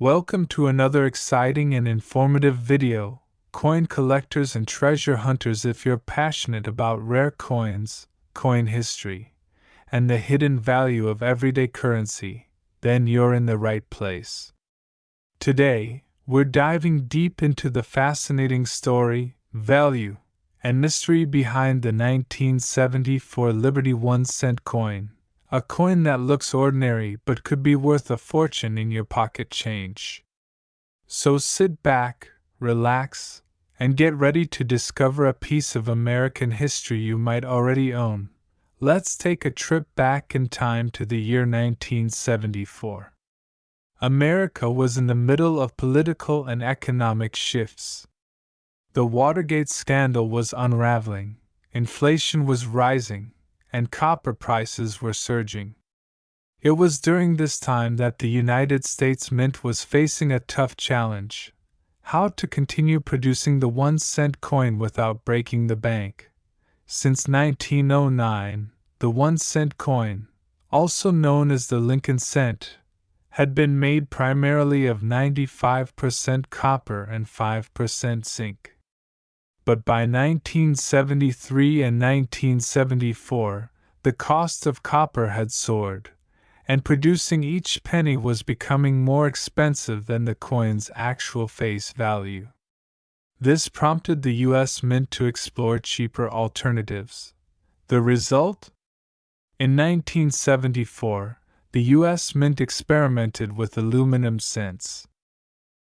Welcome to another exciting and informative video, coin collectors and treasure hunters. If you're passionate about rare coins, coin history, and the hidden value of everyday currency, then you're in the right place. Today, we're diving deep into the fascinating story, value, and mystery behind the 1974 Liberty 1-cent coin. A coin that looks ordinary but could be worth a fortune in your pocket change. So sit back, relax, and get ready to discover a piece of American history you might already own. Let's take a trip back in time to the year 1974. America was in the middle of political and economic shifts. The Watergate scandal was unraveling, inflation was rising, and copper prices were surging. It was during this time that the United States Mint was facing a tough challenge: how to continue producing the 1-cent coin without breaking the bank. Since 1909, the 1-cent coin, also known as the Lincoln cent, had been made primarily of 95% copper and 5% zinc. But by 1973 and 1974, the cost of copper had soared, and producing each penny was becoming more expensive than the coin's actual face value. This prompted the U.S. Mint to explore cheaper alternatives. The result? In 1974, the U.S. Mint experimented with aluminum cents.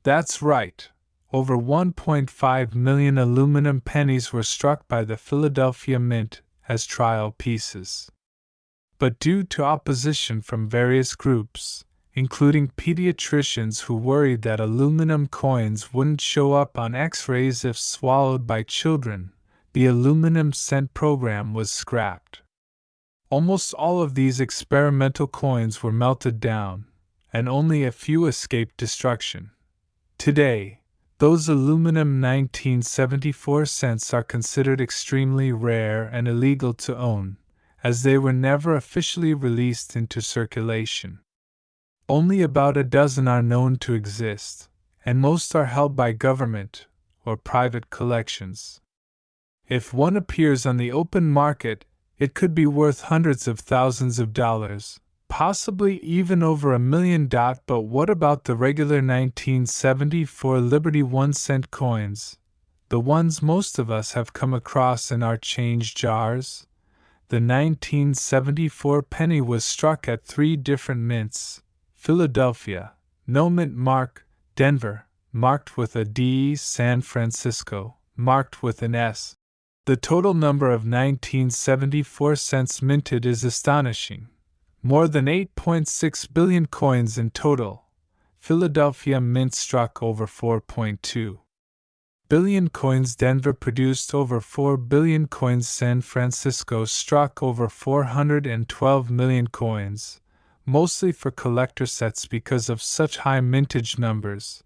That's right. Over 1.5 million aluminum pennies were struck by the Philadelphia Mint as trial pieces. But due to opposition from various groups, including pediatricians who worried that aluminum coins wouldn't show up on X-rays if swallowed by children, the aluminum cent program was scrapped. Almost all of these experimental coins were melted down, and only a few escaped destruction. Today, those aluminum 1974 cents are considered extremely rare and illegal to own, as they were never officially released into circulation. Only about a dozen are known to exist, and most are held by government or private collections. If one appears on the open market, it could be worth hundreds of thousands of dollars, possibly even over $1 million. But what about the regular 1974 Liberty 1-cent coins, the ones most of us have come across in our change jars? The 1974 penny was struck at 3 different mints: Philadelphia, no mint mark; Denver, marked with a D; San Francisco, marked with an S. The total number of 1974 cents minted is astonishing. More than 8.6 billion coins in total. Philadelphia Mint struck over 4.2 billion coins. Denver produced over 4 billion coins. San Francisco struck over 412 million coins, mostly for collector sets because of such high mintage numbers.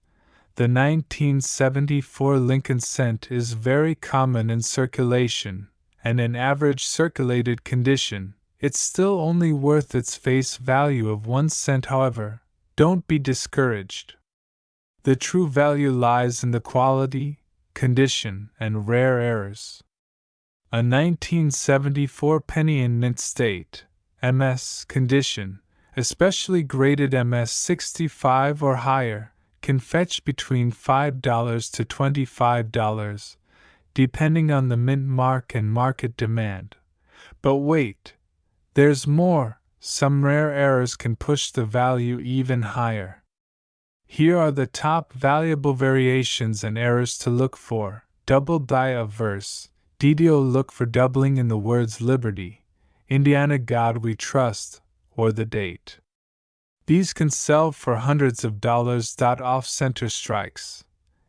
The 1974 Lincoln cent is very common in circulation, and in average circulated condition, it's still only worth its face value of 1 cent. However, don't be discouraged. The true value lies in the quality, condition, and rare errors. A 1974 penny in mint state, MS condition, especially graded MS 65 or higher, can fetch between $5 to $25, depending on the mint mark and market demand. But wait, there's more. Some rare errors can push the value even higher. Here are the top valuable variations and errors to look for. Double die of verse. DDO: look for doubling in the words Liberty, Indiana, God We Trust, or the date. These can sell for hundreds of dollars. Off-center strikes.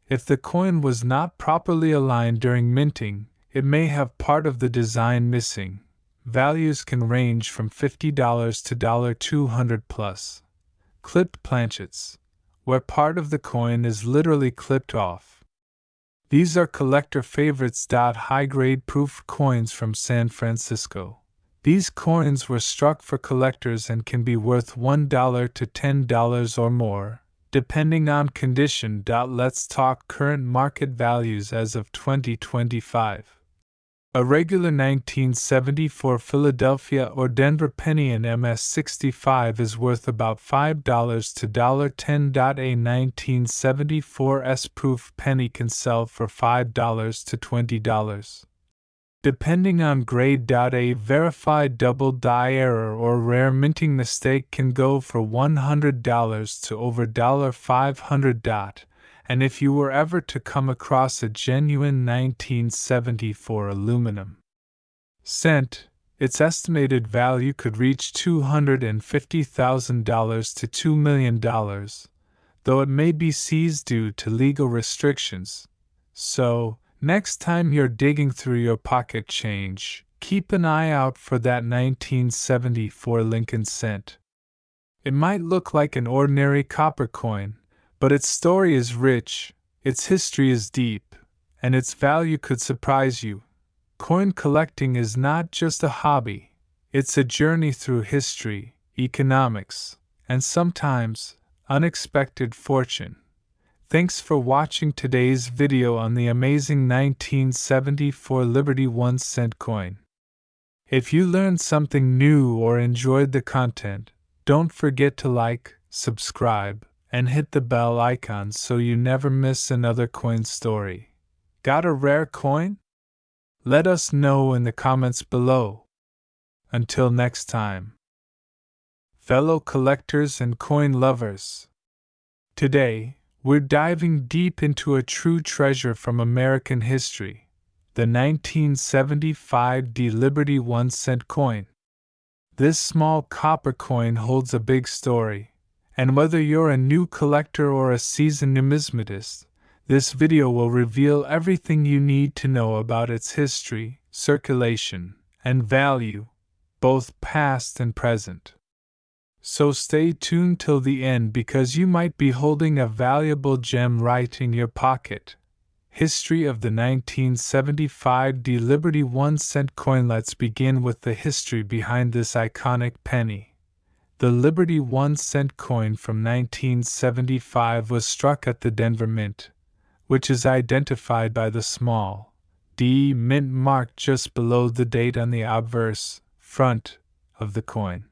If the coin was not properly aligned during minting, it may have part of the design missing. Values can range from $50 to $200 plus. Clipped planchets, where part of the coin is literally clipped off. These are collector favorites. High-grade proof coins from San Francisco. These coins were struck for collectors and can be worth $1 to $10 or more, depending on condition. Let's talk current market values as of 2025. A regular 1974 Philadelphia or Denver penny in MS65 is worth about $5 to $10. A 1974 S-proof penny can sell for $5 to $20. Depending on grade. A verified double die error or rare minting mistake can go for $100 to over $500. And if you were ever to come across a genuine 1974 aluminum cent, its estimated value could reach $250,000 to $2 million, though it may be seized due to legal restrictions. So, next time you're digging through your pocket change, keep an eye out for that 1974 Lincoln cent. It might look like an ordinary copper coin, but its story is rich, its history is deep, and its value could surprise you. Coin collecting is not just a hobby, it's a journey through history, economics, and sometimes, unexpected fortune. Thanks for watching today's video on the amazing 1974 Liberty 1 cent coin. If you learned something new or enjoyed the content, don't forget to like, subscribe, and hit the bell icon so you never miss another coin story. Got a rare coin? Let us know in the comments below. Until next time. Fellow collectors and coin lovers. Today, we're diving deep into a true treasure from American history, the 1975 Liberty 1 cent coin. This small copper coin holds a big story. And whether you're a new collector or a seasoned numismatist, this video will reveal everything you need to know about its history, circulation, and value, both past and present. So stay tuned till the end because you might be holding a valuable gem right in your pocket. History of the 1975 Liberty 1 cent coin. Let's begin with the history behind this iconic penny. The Liberty 1 cent coin from 1975 was struck at the Denver Mint, which is identified by the small D mint mark just below the date on the obverse front of the coin.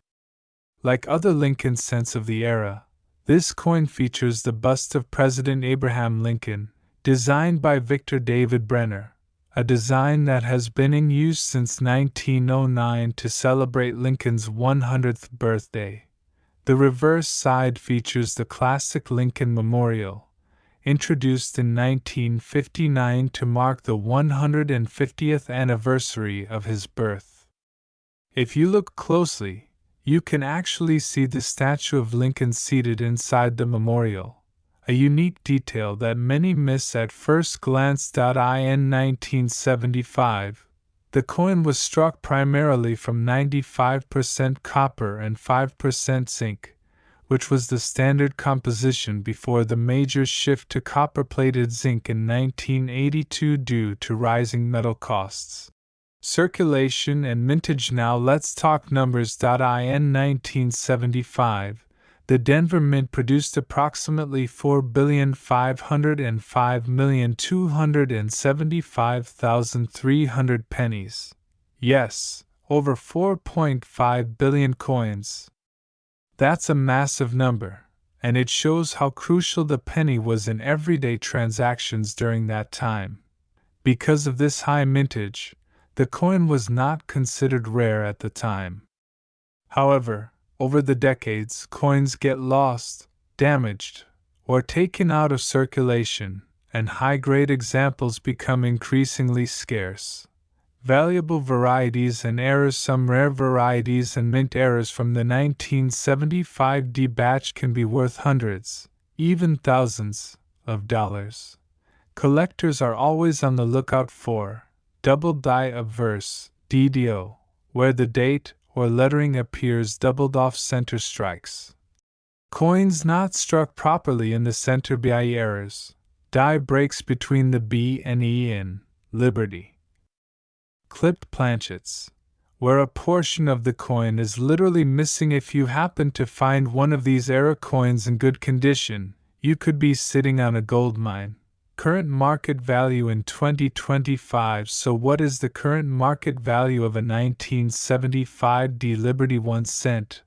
Like other Lincoln cents of the era, this coin features the bust of President Abraham Lincoln, designed by Victor David Brenner, a design that has been in use since 1909 to celebrate Lincoln's 100th birthday. The reverse side features the classic Lincoln Memorial, introduced in 1959 to mark the 150th anniversary of his birth. If you look closely, you can actually see the statue of Lincoln seated inside the memorial, a unique detail that many miss at first glance. In 1975, the coin was struck primarily from 95% copper and 5% zinc, which was the standard composition before the major shift to copper-plated zinc in 1982 due to rising metal costs. Circulation and mintage. Now let's talk numbers. In 1975, the Denver Mint produced approximately 4,505,275,300 pennies. Yes, over 4.5 billion coins. That's a massive number, and it shows how crucial the penny was in everyday transactions during that time. Because of this high mintage, the coin was not considered rare at the time. However, over the decades, coins get lost, damaged, or taken out of circulation, and high-grade examples become increasingly scarce. Valuable varieties and errors. Some rare varieties and mint errors from the 1975 D batch can be worth hundreds, even thousands, of dollars. Collectors are always on the lookout for double die obverse, DDO, where the date or lettering appears doubled off center strikes. Coins not struck properly in the center by errors. Die breaks between the B and E in Liberty. Clipped planchets, where a portion of the coin is literally missing. If you happen to find one of these error coins in good condition, You could be sitting on a gold mine. Current market value in 2025. So, what is the current market value of a 1975 D Liberty 1 cent?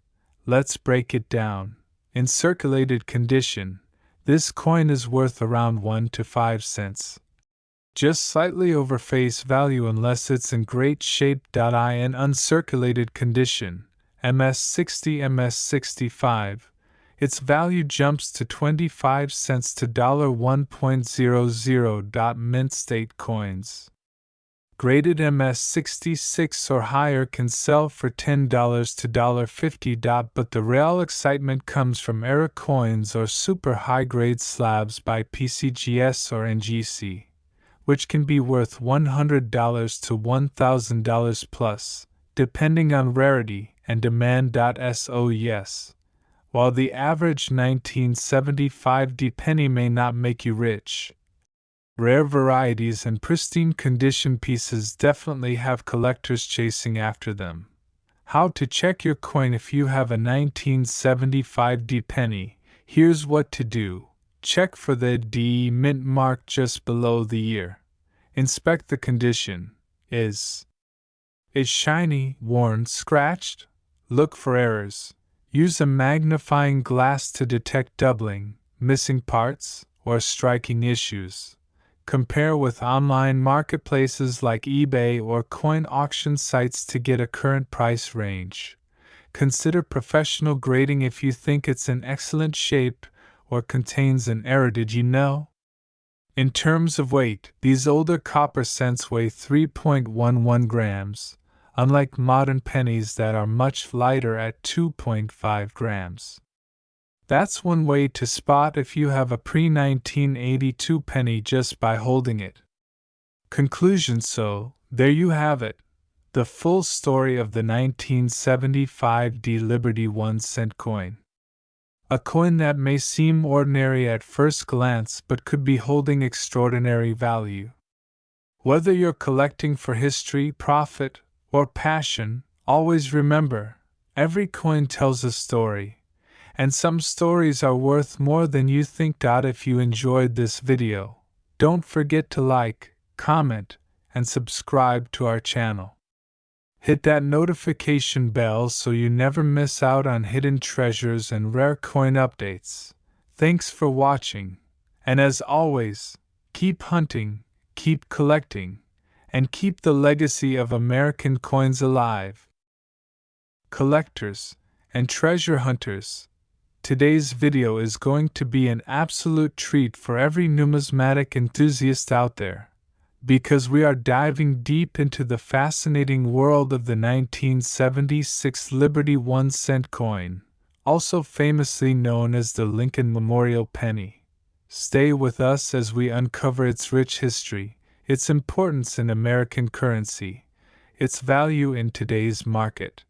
Let's break it down. In circulated condition, this coin is worth around 1 to 5 cents. Just slightly over face value unless it's in great shape. In uncirculated condition, MS60 MS65, its value jumps to 25 cents to $1.00. Mint state coins. Graded MS66 or higher can sell for $10 to $50. But the real excitement comes from era coins or super high grade slabs by PCGS or NGC, which can be worth $100 to $1,000 plus, depending on rarity and demand. Yes. While the average 1975 D penny may not make you rich, rare varieties and pristine condition pieces definitely have collectors chasing after them. How to check your coin if you have a 1975 D penny? Here's what to do. Check for the D mint mark just below the year. Inspect the condition. Is it shiny, worn, scratched? Look for errors. Use a magnifying glass to detect doubling, missing parts, or striking issues. Compare with online marketplaces like eBay or coin auction sites to get a current price range. Consider professional grading if you think it's in excellent shape or contains an error. Did you know? In terms of weight, these older copper cents weigh 3.11 grams, unlike modern pennies that are much lighter at 2.5 grams. That's one way to spot if you have a pre-1982 penny just by holding it. Conclusion. So, there you have it. The full story of the 1975 D Liberty 1 cent coin. A coin that may seem ordinary at first glance but could be holding extraordinary value. Whether you're collecting for history, profit, or passion, always remember, every coin tells a story, and some stories are worth more than you think. If you enjoyed this video, don't forget to like, comment, and subscribe to our channel. Hit that notification bell so you never miss out on hidden treasures and rare coin updates. Thanks for watching, and as always, keep hunting, keep collecting, and keep the legacy of American coins alive. Collectors and treasure hunters, today's video is going to be an absolute treat for every numismatic enthusiast out there, because we are diving deep into the fascinating world of the 1976 Liberty 1 cent coin, also famously known as the Lincoln Memorial Penny. Stay with us as we uncover its rich history, its importance in American currency, its value in today's market,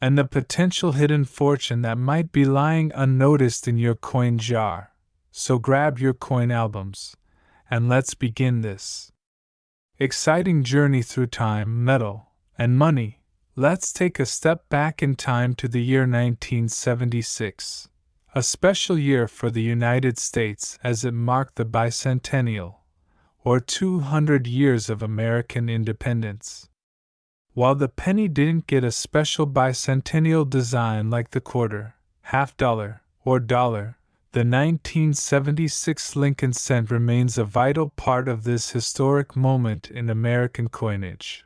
and the potential hidden fortune that might be lying unnoticed in your coin jar. So grab your coin albums, and let's begin this exciting journey through time, metal, and money. Let's take a step back in time to the year 1976, a special year for the United States as it marked the bicentennial, or 200 years of American independence. While the penny didn't get a special bicentennial design like the quarter, half dollar, or dollar, the 1976 Lincoln cent remains a vital part of this historic moment in American coinage.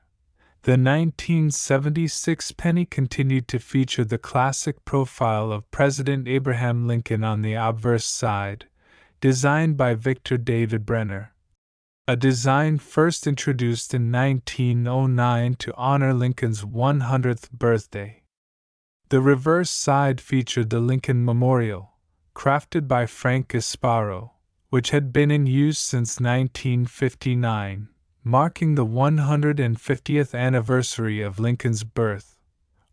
The 1976 penny continued to feature the classic profile of President Abraham Lincoln on the obverse side, designed by Victor David Brenner. A design first introduced in 1909 to honor Lincoln's 100th birthday. The reverse side featured the Lincoln Memorial, crafted by Frank Gasparo, which had been in use since 1959, marking the 150th anniversary of Lincoln's birth.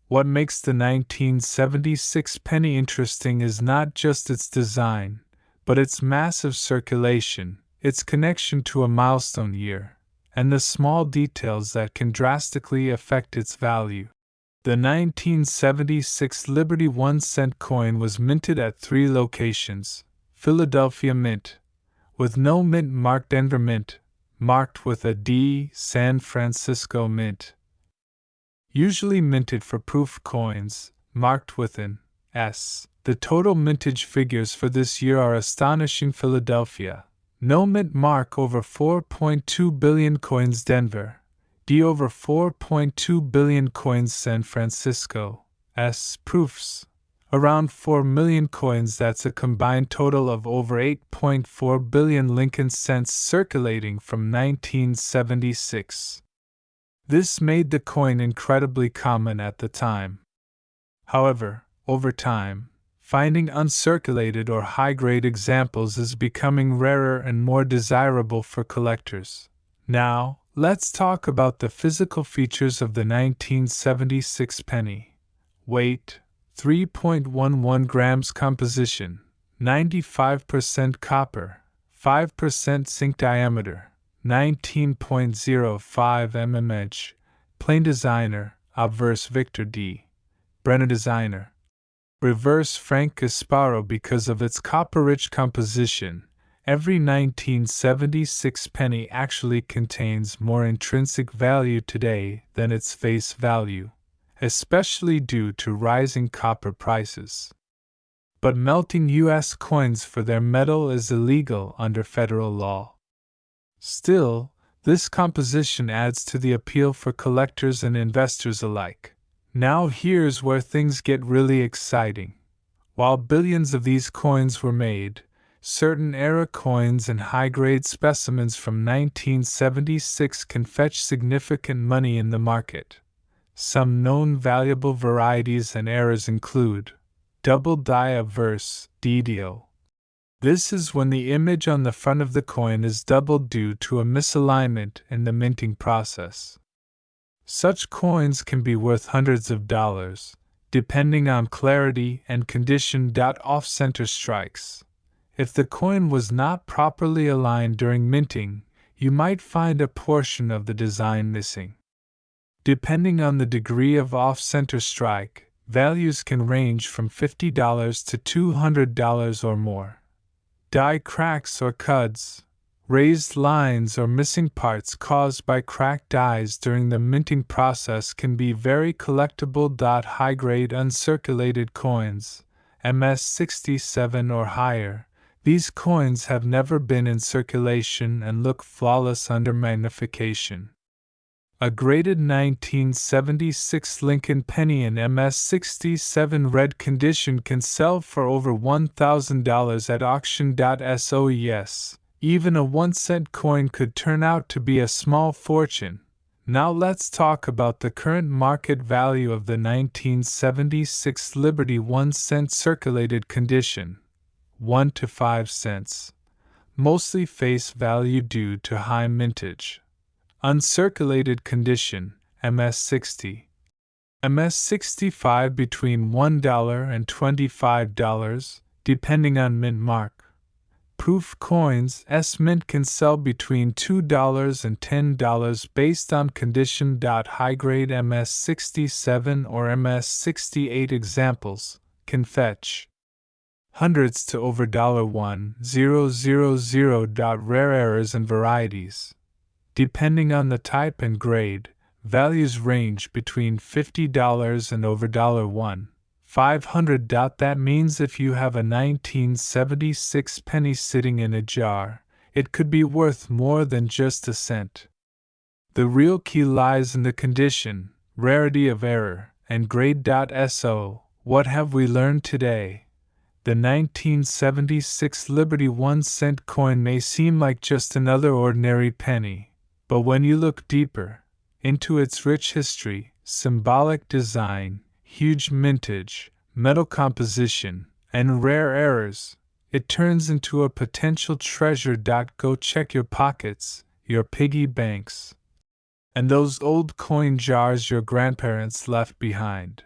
What makes the 1976 penny interesting is not just its design, but its massive circulation, its connection to a milestone year, and the small details that can drastically affect its value. The 1976 Liberty 1 cent coin was minted at 3 locations: Philadelphia Mint, with no mint marked. Denver Mint, marked with a D. San Francisco Mint, usually minted for proof coins, marked with an S. The total mintage figures for this year are astonishing. Philadelphia, no mint mark over 4.2 billion coins. Denver, D over 4.2 billion coins. San Francisco, S. Proofs, around 4 million coins. That's a combined total of over 8.4 billion Lincoln cents circulating from 1976. This made the coin incredibly common at the time. However, over time, finding uncirculated or high-grade examples is becoming rarer and more desirable for collectors. Now, let's talk about the physical features of the 1976 penny. Weight: 3.11 grams. Composition: 95% copper, 5% zinc. Diameter: 19.05 mm. Edge: plain. Designer: obverse Victor D. Brenner. Designer: reverse Frank Gasparo. Because of its copper-rich composition, every 1976 penny actually contains more intrinsic value today than its face value, especially due to rising copper prices. But melting U.S. coins for their metal is illegal under federal law. Still, this composition adds to the appeal for collectors and investors alike. Now here's where things get really exciting. While billions of these coins were made, certain era coins and high-grade specimens from 1976 can fetch significant money in the market. Some known valuable varieties and eras include double die obverse DDO. This is when the image on the front of the coin is doubled due to a misalignment in the minting process. Such coins can be worth hundreds of dollars, depending on clarity and condition. Off-center strikes. If the coin was not properly aligned during minting, you might find a portion of the design missing. Depending on the degree of off-center strike, values can range from $50 to $200 or more. Die cracks or cuds, raised lines or missing parts caused by cracked dies during the minting process can be very collectible. High-grade uncirculated coins, MS-67 or higher. These coins have never been in circulation and look flawless under magnification. A graded 1976 Lincoln penny in MS-67 red condition can sell for over $1,000 at auction. So yes, even a 1-cent coin could turn out to be a small fortune. Now let's talk about the current market value of the 1976 Liberty 1-cent circulated condition, 1 to 5 cents, mostly face value due to high mintage. Uncirculated condition, MS-60. MS-65 between $1 and $25, depending on mint mark. Proof coins, S-mint can sell between $2 and $10 based on condition. High-grade MS-67 or MS-68 examples can fetch hundreds to over $1,000. Rare errors and varieties. Depending on the type and grade, values range between $50 and over $1,500. That means if you have a 1976 penny sitting in a jar, it could be worth more than just a cent. The real key lies in the condition, rarity of error, and grade. So, what have we learned today? The 1976 Liberty 1-cent coin may seem like just another ordinary penny, but when you look deeper into its rich history, symbolic design, huge mintage, metal composition, and rare errors, it turns into a potential treasure. Go check your pockets, your piggy banks, and those old coin jars your grandparents left behind.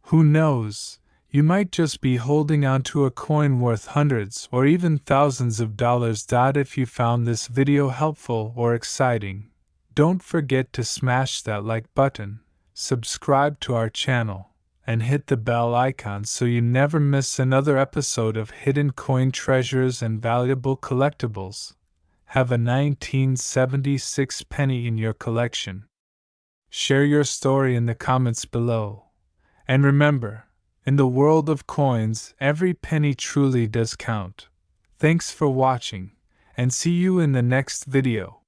Who knows? You might just be holding on to a coin worth hundreds or even thousands of dollars. If you found this video helpful or exciting, don't forget to smash that like button, subscribe to our channel, and hit the bell icon so you never miss another episode of Hidden Coin Treasures and Valuable Collectibles. Have a 1976 penny in your collection. Share your story in the comments below. And remember, in the world of coins, every penny truly does count. Thanks for watching, and see you in the next video.